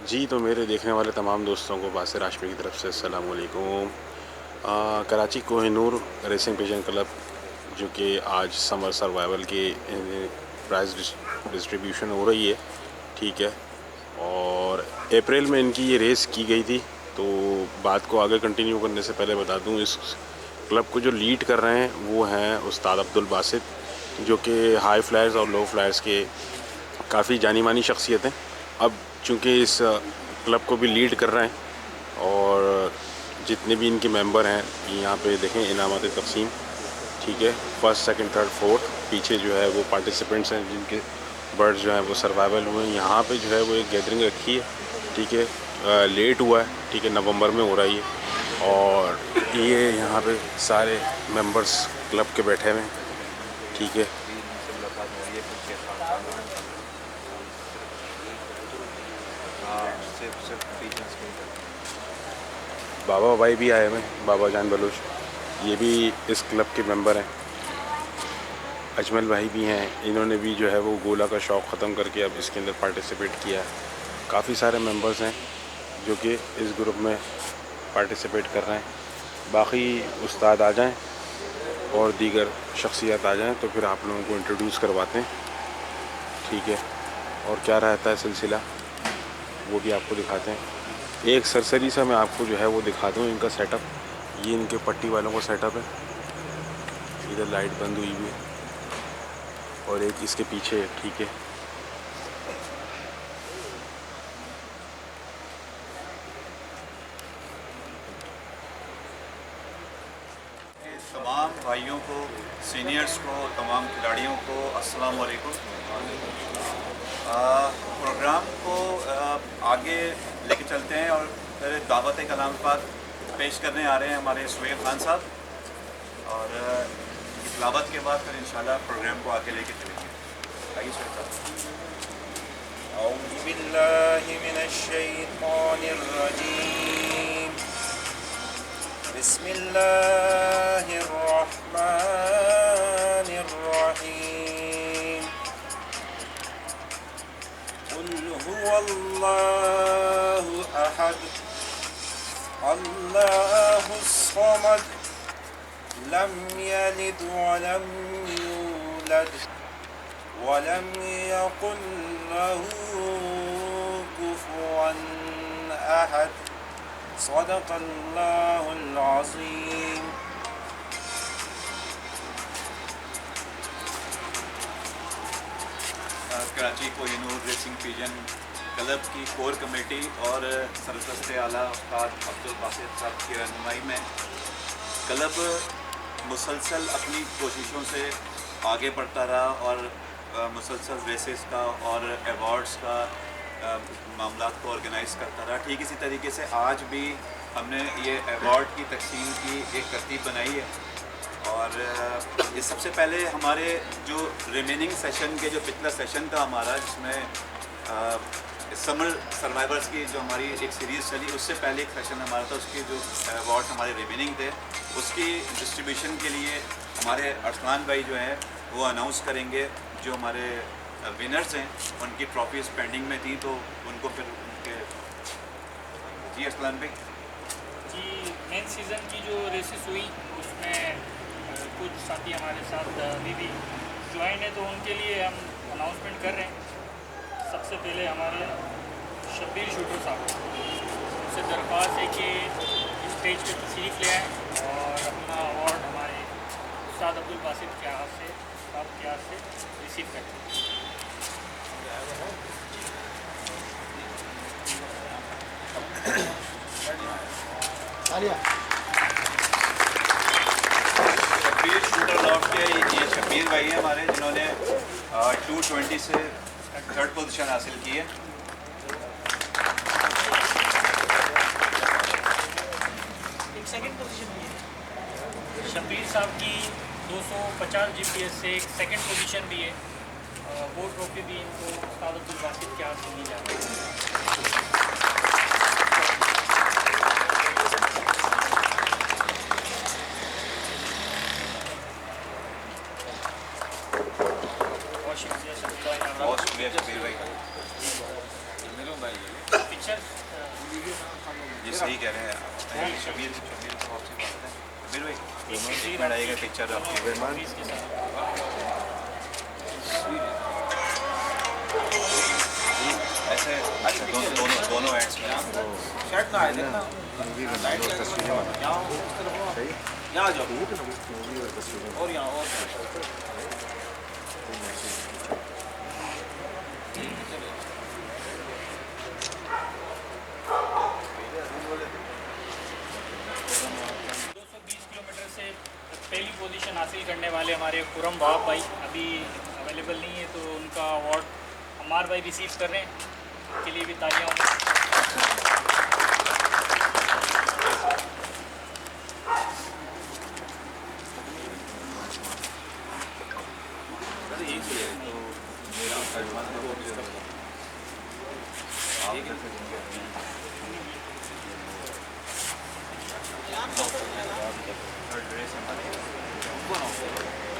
जी, तो मेरे देखने वाले तमाम दोस्तों को बासिर हाशमी की तरफ से अस्सलाम वालेकुम। Karachi Kohinoor racing pigeon club जो कि आज समर सर्वाइवल की प्राइज़ डिस्ट्रीब्यूशन हो रही है, ठीक है। और अप्रैल में इनकी ये रेस की गई थी। तो बात को आगे कंटिन्यू करने से पहले बता दूं, इस क्लब को जो लीड कर रहे हैं वो हैं उस्ताद अब्दुल बासित, जो कि हाई फ्लायर्स और लो फ्लायर्स के काफ़ी जानी मानी शख्सियत हैं। अब चूँकि इस क्लब को भी लीड कर रहे हैं और जितने भी इनके मेंबर हैं यहाँ पे देखें इनामत तकसीम, ठीक है। फर्स्ट सेकंड थर्ड फोर्थ पीछे जो है वो पार्टिसिपेंट्स हैं जिनके बर्ड्स जो हैं वो सर्वाइवल हुए हैं। यहाँ पे जो है वो एक गैदरिंग रखी है, ठीक है। लेट हुआ है, ठीक है, नवंबर में हो रही है। और ये यहाँ पे सारे मेंबर्स क्लब के बैठे हुए हैं, ठीक है। बाबा भाई भी आए हुए हैं, बाबा जान बलूच, ये भी इस क्लब के मेंबर हैं। अजमल भाई भी हैं, इन्होंने भी जो है वो गोला का शौक़ ख़त्म करके अब इसके अंदर पार्टिसिपेट किया है। काफ़ी सारे मेंबर्स हैं जो कि इस ग्रुप में पार्टिसिपेट कर रहे हैं। बाकी उस्ताद आ जाएं और दीगर शख्सियत आ जाएं तो फिर आप लोगों को इंट्रोड्यूस करवाते हैं, ठीक है। और क्या रहता है सिलसिला वो भी आपको दिखाते हैं। एक सरसरी सा मैं आपको जो है वो दिखा दूँ इनका सेटअप। ये इनके पट्टी वालों का सेटअप है, इधर लाइट बंद हुई हुई है और एक इसके पीछे है, ठीक है। तमाम भाइयों को, सीनियर्स को, तमाम खिलाड़ियों को अस्सलाम वालेकुम। प्रोग्राम को आगे लेके चलते हैं और फिर दावत कलाम पाक पेश करने आ रहे हैं हमारे सुहेब खान साहब। और इतलावत के बाद फिर इंशाल्लाह प्रोग्राम को आगे लेके चलेंगे। आइए सुहेब साहब। औज़ु बिल्लाहि मिनश शैतानिर रजीम। बिस्मिल्लाहिर रहमानिर रहीम। कुल हुवल्लाहु अहद, अल्लाहुस समद, लम यलिद वलम यूलद वलम यकुल लहू कुफुवन अहद। सदक़ल्लाहुल अज़ीम। Karachi Kohinoor racing pigeon club की कोर कमेटी और सरपरस्त आला उस्ताद अब्दुल बासित साहब की रहनुमाई में क्लब मुसलसल अपनी कोशिशों से आगे बढ़ता रहा और मुसलसल रेसेस का और अवार्ड्स का मामला को ऑर्गेनाइज़ करता रहा। ठीक इसी तरीके से आज भी हमने ये अवार्ड की तकसीम की एक तरतीब बनाई है। और ये सबसे पहले हमारे जो रिमेनिंग सेशन के जो पिछला सेशन था हमारा, जिसमें समर सर्वाइवर्स की जो हमारी एक सीरीज़ चली, उससे पहले एक सेशन हमारा था, उसके जो अवार्ड हमारे रिमेनिंग थे उसकी डिस्ट्रीब्यूशन के लिए हमारे अरसलान भाई जो हैं वो अनाउंस करेंगे। जो हमारे विनर्स हैं उनकी ट्रॉफीज़ पेंडिंग में थी तो उनको फिर उनके जी अरसलान भाई। जी, मेन सीज़न की जो रेसेस हुई उसमें कुछ साथी हमारे साथ अभी भी ज्वाइन है, तो उनके लिए हम अनाउंसमेंट कर रहे हैं। सबसे पहले हमारे शब्बीर शूटर साहब, उनसे दरख्वास्त है कि स्टेज पे तशरीफ़ ले आएँ और अपना अवार्ड हमारे उस्ताद अब्दुल बासित के हाथ से रिसीव करें। शब्बीर शूटर लॉफ्ट के ये शब्बीर भाई हैं हमारे, जिन्होंने 220 से थर्ड पोजीशन हासिल की है। एक सेकंड पोजीशन भी है शब्बीर साहब की। 250 GPS से एक सेकंड पोजीशन भी है। वो ट्रॉफी भी इनको उस्ताद अब्दुल बासित के हाथ से दी जाती है। बहुत शुक्रिया शब्बीर भाई। पिक्चर ये सही कह रहे हैं शबीर शबीर साहब आपसे बात है शबीर भाई एक मिनट आएगा पिक्चर आपकी इसके साथ ऐसे अच्छा दोनों एड्स में शर्ट ना आए देखना यहाँ आ जाओ और यहाँ और पहली पोजीशन हासिल करने वाले हमारे खुरम बाब भाई अभी अवेलेबल नहीं है, तो उनका अवार्ड अमार भाई रिसीव कर रहे हैं, उनके लिए भी तालियां हों।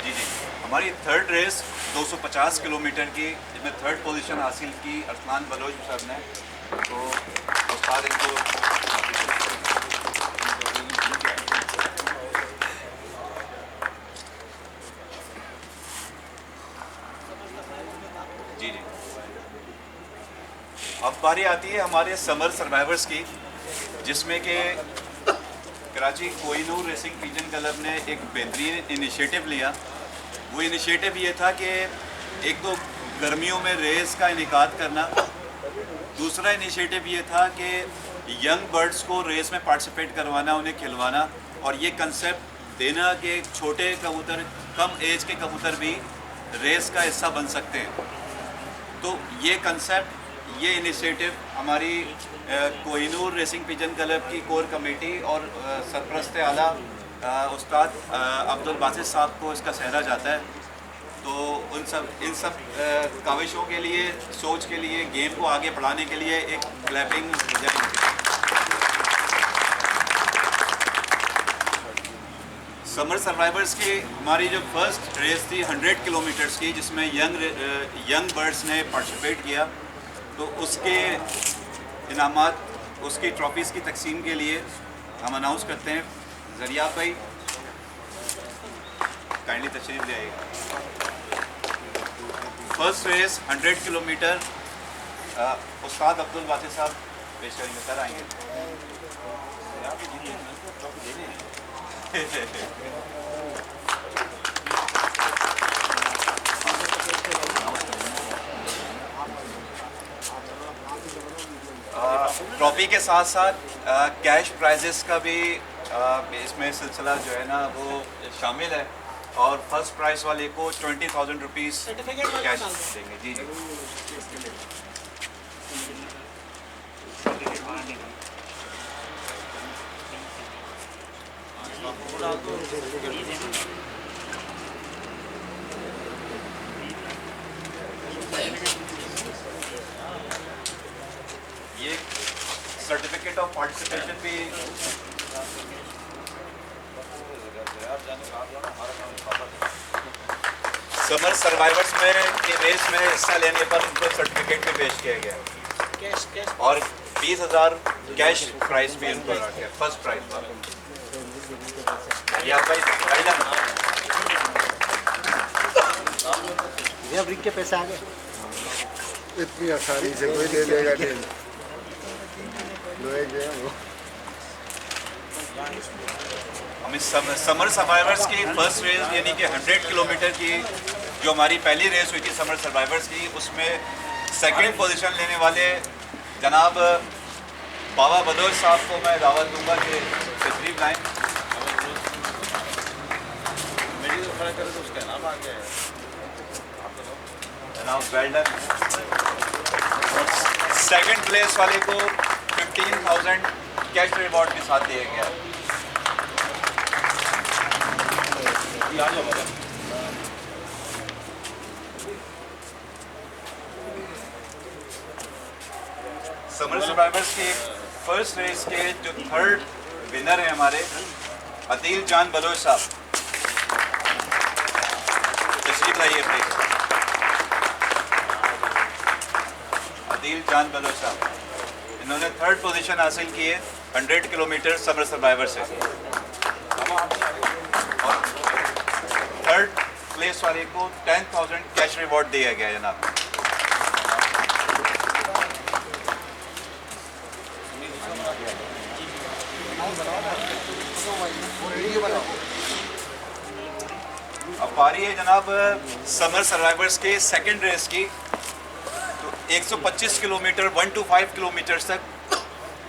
जी जी हमारी थर्ड रेस 250 किलोमीटर की, जिसमें थर्ड पोजीशन हासिल की अरसलान बलोच साहब ने। तो उस्ताद इनको जी जी अब बारी आती है हमारे समर सर्वाइवर्स की, जिसमें कि Karachi Kohinoor racing pigeon club ने एक बेहतरीन इनिशिएटिव लिया। वो इनिशिएटिव ये था कि एक तो गर्मियों में रेस का इनेकाद करना, दूसरा इनिशिएटिव ये था कि यंग बर्ड्स को रेस में पार्टिसिपेट करवाना, उन्हें खिलवाना, और ये कंसेप्ट देना कि छोटे कबूतर, कम एज के कबूतर भी रेस का हिस्सा बन सकते हैं। तो ये कंसेप्ट, ये इनिशिएटिव हमारी कोहिनूर रेसिंग पिजन क्लब की कोर कमेटी और सरपरस्त आला उस्ताद अब्दुल बासित साहब को इसका सहरा जाता है। तो इन सब काविशों के लिए, सोच के लिए, गेम को आगे बढ़ाने के लिए एक क्लैपिंग समर सर्वाइवर्स की हमारी जो फर्स्ट रेस थी 100 किलोमीटर्स की, जिसमें यंग बर्ड्स ने पार्टिसिपेट किया। तो उसके इनामात, उसकी ट्रॉफीज़ की तकसीम के लिए हम अनाउंस करते हैं। ज़रिया भाई काइंडली तशरीफ ले आइएगा। फर्स्ट रेस 100 किलोमीटर उस्ताद अब्दुल बासित साहब पेश करेंगे। सर आएंगे। ट्रॉफी के साथ साथ कैश प्राइजेस का भी इसमें सिलसिला जो है ना वो शामिल है, और फर्स्ट प्राइज़ वाले को 20,000 रुपीज़ कैश देंगे। जी जी ये सर्टिफिकेट ऑफ पार्टिसिपेशन भी समर सर्वाइवर्स में के रेस में हिस्सा लेने पर उनको सर्टिफिकेट भी पेश किया गया, और 20,000 कैश प्राइज भी उनको रखा गया, फर्स्ट प्राइज वाला। ये ब्रिक के पैसे आ गए, इतनी आसानी से कोई ले लेगा नहीं। लोहे जो है वो हम इस समर सर्वाइवर्स की फर्स्ट रेस यानी कि 100 किलोमीटर की जो हमारी पहली रेस हुई थी समर सर्वाइवर्स की, उसमें सेकंड पोजीशन लेने वाले जनाब बाबा बदौर साहब को मैं दावत दूंगा कि तशरीफ लाएं। जनाब वेल डन। और सेकंड प्लेस वाले को 15,000 कैश रिवॉर्ड के साथ दिया गया। समर सर्वाइवर्स की फर्स्ट रेस के जो थर्ड विनर हैं हमारे अदील जान बलोच साहब, तशरीफ लाइए प्लीज। अदील जान बलोच साहब इन्होंने 3rd पोजीशन हासिल की है 100 किलोमीटर समर सर्वाइवर से। और 3rd प्लेस वाले को 10,000 कैश रिवॉर्ड दिया गया जनाब। अब बारी है जनाब समर सर्वाइवर्स के 2nd रेस की। तो 125 किलोमीटर 1 to 5 किलोमीटर तक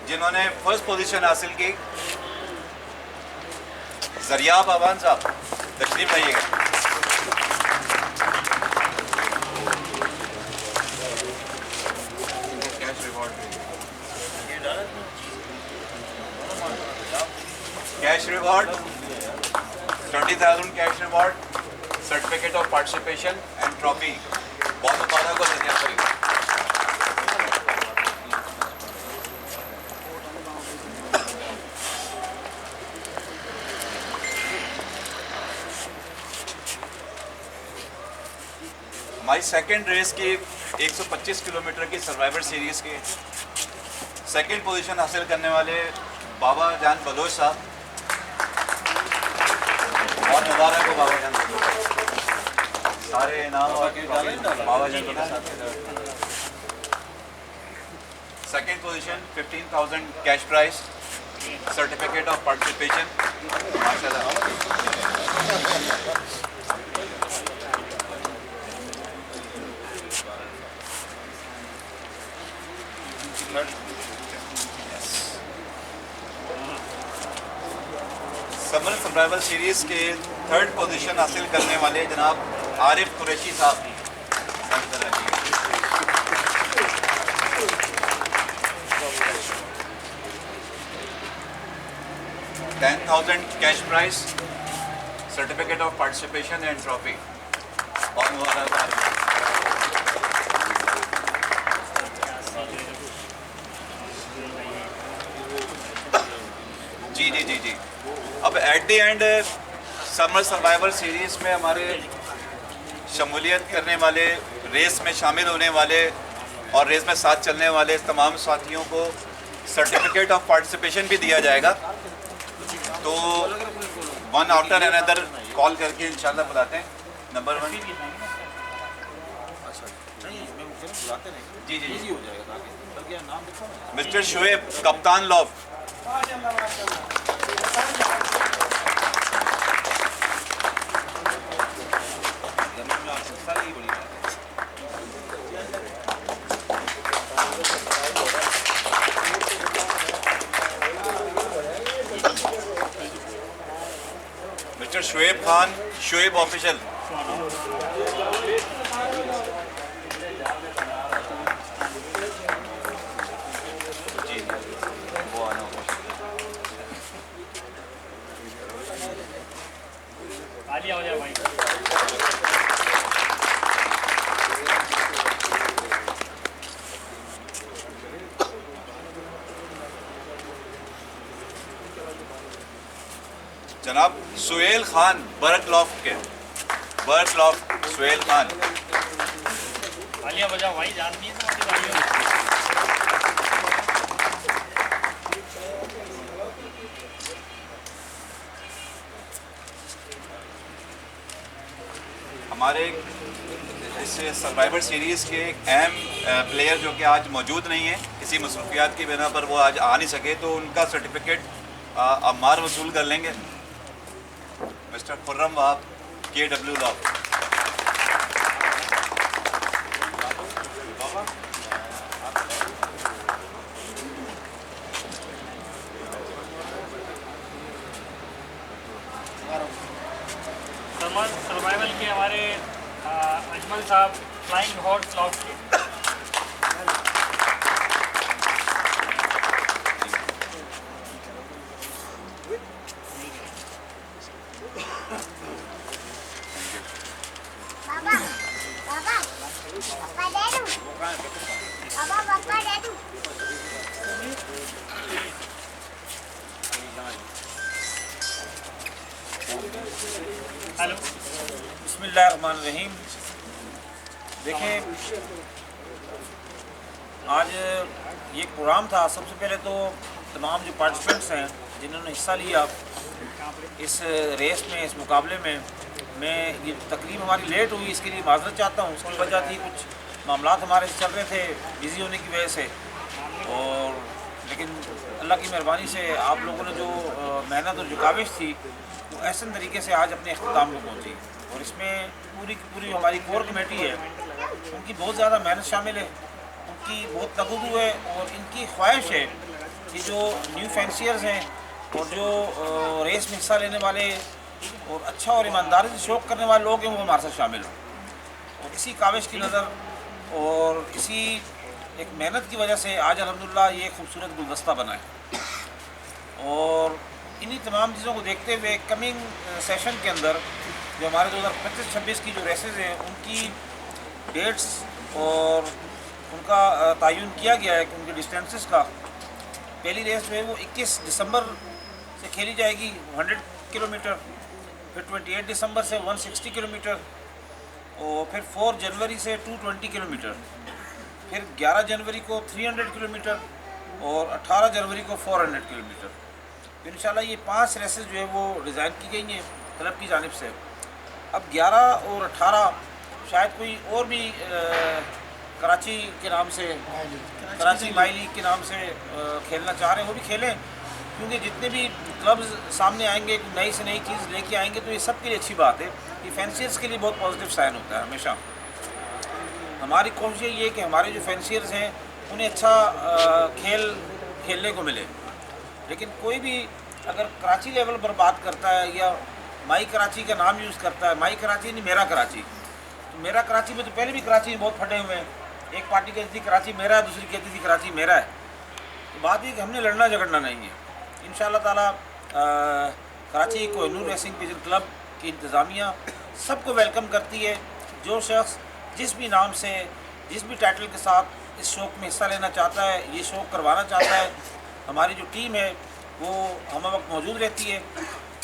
जिन्होंने 1st पोजीशन हासिल की, जरियाब आवान साहब तशरीफ लाइएगा। Cash reward 20,000 cash reward, certificate of participation and trophy. बहुत मुबारक हो जरियाब भाई। हमारी 2nd रेस की 125 किलोमीटर की सर्वाइवर सीरीज़ के 2nd पोजीशन हासिल करने वाले बाबा जान बलोच साहब, बहुत मुबारक हो बाबा जान बलोच। सारे इनाम बाबा जान बलोच साहब के तरफ। 2nd position 15,000 cash prize, certificate of participation माशाल्लाह। समर सर्वाइवल सीरीज के 3rd पोजीशन हासिल करने वाले जनाब आरिफ कुरैशी साहब। 10,000 cash prize, certificate of participation and trophy. बहुत मुबारक। जी जी जी जी। अब at the end summer survivor series में हमारे शमूलियत करने वाले, रेस में शामिल होने वाले और रेस में साथ चलने वाले तमाम साथियों को सर्टिफिकेट ऑफ पार्टिसिपेशन भी दिया जाएगा। तो वन आफ्टर अनदर कॉल करके इंशाल्लाह बुलाते हैं। नंबर 1 जी जी जी मिस्टर शुएब कप्तान लॉफ। Mister Shoaib Khan, Shoaib official. जी वो आना आलिया हो जाए भाई। जनाब सुहेल खान बर्कलॉफ के, बर्कलॉफ सुहेल खान। आलिया बजाओ भाई, जानती है तुम्हारी भाइयों। हमारे इस सर्वाइवर सीरीज़ के एक अहम प्लेयर जो कि आज मौजूद नहीं है, किसी मसरूफियात की बिना पर वो आज आ नहीं सके, तो उनका सर्टिफिकेट अम्मार वसूल कर लेंगे। Mister Khurram Wahab KW law. Summer survival के हमारे अजमल साहब फ्लाइंग हॉर्स लॉफ्ट के। हेलो, बिस्मिल्लाहिर्रहमानिर्रहीम। देखें, आज ये एक प्रोग्राम था। सबसे पहले तो तमाम जो पार्टिसिपेंट्स हैं जिन्होंने हिस्सा लिया इस रेस में, इस मुकाबले में, मैं ये तकरीब हमारी लेट हुई इसके लिए माजरत चाहता हूँ। उसकी वजह थी कुछ मामलात हमारे चल रहे थे बिज़ी होने की वजह से, और लेकिन अल्लाह की मेहरबानी से आप लोगों ने जो मेहनत और जो काविश थी वो ऐसे तरीके से आज अपने अख्ताम को पहुँची। और इसमें पूरी की पूरी हमारी कोर कमेटी है, उनकी बहुत ज़्यादा मेहनत शामिल है, उनकी बहुत तगदू है, और इनकी ख्वाहिश है कि जो न्यू फैंसियर्स हैं और जो रेस में हिस्सा लेने वाले और अच्छा और ईमानदारी से शौक़ करने वाले लोग हैं वो हमारे साथ शामिल हों। और इसी काविश की नज़र और इसी एक मेहनत की वजह से आज अल्हम्दुलिल्लाह ये खूबसूरत गुलदस्ता बना है। और इन्हीं तमाम चीज़ों को देखते हुए कमिंग सेशन के अंदर जो हमारे 2025-26 की जो रेसेस हैं उनकी डेट्स और उनका तयन किया गया है कि उनके डिस्टेंसेस का। पहली रेस जो है वो 21 दिसंबर से खेली जाएगी 100 किलोमीटर, फिर 28 दिसंबर से 160 किलोमीटर, और फिर 4 जनवरी से 220 किलोमीटर, फिर 11 जनवरी को 300 किलोमीटर और 18 जनवरी को 400 किलोमीटर। तो इंशाल्लाह ये 5 रेसेस जो है वो डिज़ाइन की गई हैं क्लब की जानिब से। अब 11 और 18 शायद कोई और भी कराची के नाम से, कराची माई लीग के नाम से खेलना चाह रहे हैं, वो भी खेलें, क्योंकि जितने भी क्लब्स सामने आएंगे नई से नई चीज़ लेके आएंगे तो ये सब के लिए अच्छी बात है। ये फैंसियर्स के लिए बहुत पॉजिटिव साइन होता है हमेशा। हमारी कोशिश ये है कि हमारे जो फैंसियर्स हैं उन्हें अच्छा खेल खेलने को मिले। लेकिन कोई भी अगर कराची लेवल पर बात करता है या माई कराची का नाम यूज़ करता है, माई कराची नहीं मेरा कराची, तो मेरा कराची में तो पहले भी कराची में बहुत फटे हुए हैं। एक पार्टी कहती थी कराची मेरा है, दूसरी कहती थी कराची मेरा है। तो बात ये कि हमने लड़ना झगड़ना नहीं है। इंशाअल्लाह ताला Karachi Kohinoor racing pigeon club की इंतज़ामिया सबको वेलकम करती है। जो शख्स जिस भी नाम से, जिस भी टाइटल के साथ इस शौक़ में हिस्सा लेना चाहता है, ये शौक़ करवाना चाहता है, हमारी जो टीम है वो हम वक्त मौजूद रहती है।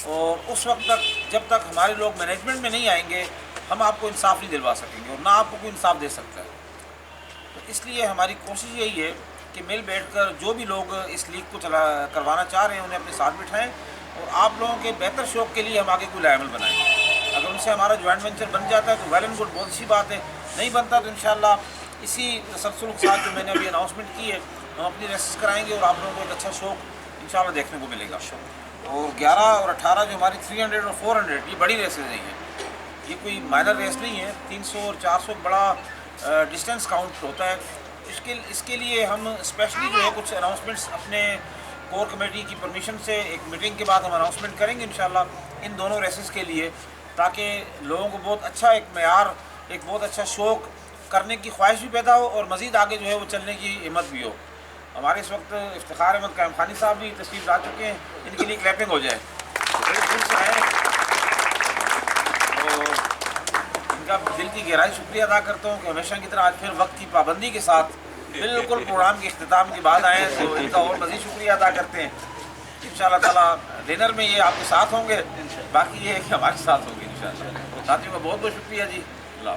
और उस वक्त तक जब तक हमारे लोग मैनेजमेंट में नहीं आएंगे हम आपको इंसाफ नहीं दिलवा सकेंगे और ना आपको कोई इंसाफ दे सकता है। तो इसलिए हमारी कोशिश यही है कि मिल बैठकर जो भी लोग इस लीग को करवाना चाह रहे हैं उन्हें अपने साथ बिठाएं और आप लोगों के बेहतर शौक़ के लिए हम आगे कोई लायमल बनाएं। अगर उनसे हमारा जॉइंट वेंचर बन जाता है तो वेल एंड गुड, बहुत अच्छी बात है। नहीं बनता तो इंशाअल्लाह इसी तसलसल के साथ जो मैंने अभी अनाउंसमेंट की है हम अपनी रेसेस कराएंगे और आप लोगों को एक अच्छा शौक़ इंशाअल्लाह देखने को मिलेगा। और 11 और 18 जो हमारी 300 और 400 ये बड़ी रेसेस नहीं हैं, ये कोई माइनर रेस नहीं है। 300 और 400 बड़ा डिस्टेंस काउंट होता है। इसके लिए हम स्पेशली जो है कुछ अनाउंसमेंट्स अपने कोर कमेटी की परमिशन से एक मीटिंग के बाद हम अनाउंसमेंट करेंगे इंशाल्लाह इन दोनों रेसेस के लिए, ताकि लोगों को बहुत अच्छा एक मेयार, एक बहुत अच्छा शौक़ करने की ख्वाहिश भी पैदा हो और मज़ीद आगे जो है वो चलने की हिम्मत भी हो। हमारे इस वक्त इफ्तिखार अहमद कायम खानी साहब भी तशरीफ़ ला चुके हैं, इनके लिए क्लैपिंग हो जाए। बड़े दूर से आए और इनका दिल की गहराई शुक्रिया अदा करता हूँ कि हमेशा की तरह आज फिर वक्त की पाबंदी के साथ बिल्कुल प्रोग्राम के इख्तिताम के बाद आए हैं, तो इनका और मज़ीद शुक्रिया अदा करते हैं। इंशाअल्लाह ताला डिनर में ये आपके साथ होंगे, बाकी ये है कि हमारे साथ होंगे इंशाअल्लाह। साथियों का बहुत बहुत शुक्रिया जी। अल्लाह।